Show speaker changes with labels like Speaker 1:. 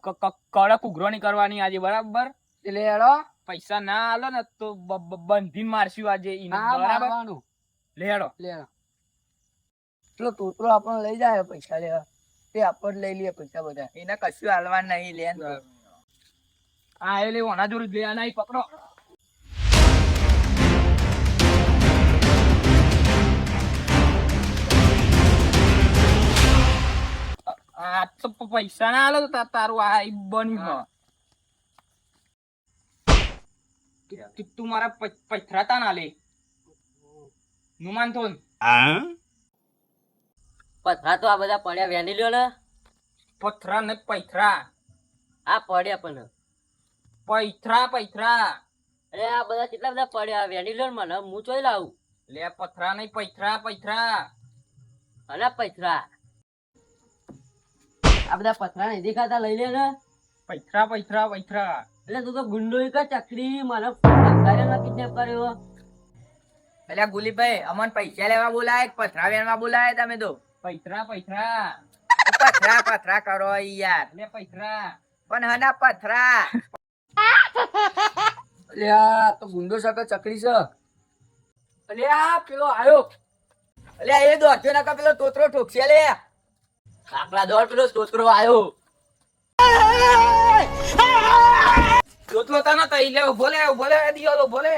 Speaker 1: કડક ઉઘરો ની કરવાની આજે બરાબર
Speaker 2: એટલે હેડો
Speaker 1: પૈસા ના આલો ને તો બંધીને મારશું આજે ઈને બરાબર લેડો
Speaker 2: એટલો તોતરો આપણને લઈ જાય પૈસા લેવા તે આપણે લઈ લઈએ પૈસા બધા એને કશું હાલવા નહીં લે
Speaker 1: આ એ લેવો ઓના જોડે લે આના પકડો આ તો પૈસા ના આલો તો તારું આ બન્યું તું મારા પૈથરા ના લે નુમાન થોન
Speaker 3: પથરા તો આ બધા પડ્યા વેની લ્યો ને
Speaker 1: પથરા ને પૈથરા
Speaker 3: આ પડ્યા પણ
Speaker 1: પૈથરા
Speaker 3: અરે આ બધા કેટલા બધા પડ્યા વેની લ્યો ને મને હું ચોઈ લાવું
Speaker 1: લે પથરા નહીં પૈથરા
Speaker 3: અને પથરા આ બધા પથરા નહીં દેખાતા લઈ લે ને
Speaker 1: પૈથરા
Speaker 3: એટલે તું તો ગુંડો એક ચકરી મને ફોન કિડનેપ કર્યો
Speaker 2: એટલે ગુલીભાઈ અમન પૈસા લેવા બોલાય પથરા વેણવા બોલાય તમે તો
Speaker 1: પૈથરા
Speaker 2: પથરા કરો યાર
Speaker 1: લે પૈથરા
Speaker 2: પણ હના પથરા અલ્યા તો ગુંડો સાથે ચકરી છે અલ્યા પેલો આયો અલ્યા એ દોડ્યો ના પેલો તોતરો ઠોકશે લે
Speaker 3: આપણા દોડ પેલો તોતરો આવ્યો
Speaker 1: તોતલો તાનો તો ઈ લે બોલે દિયો બોલે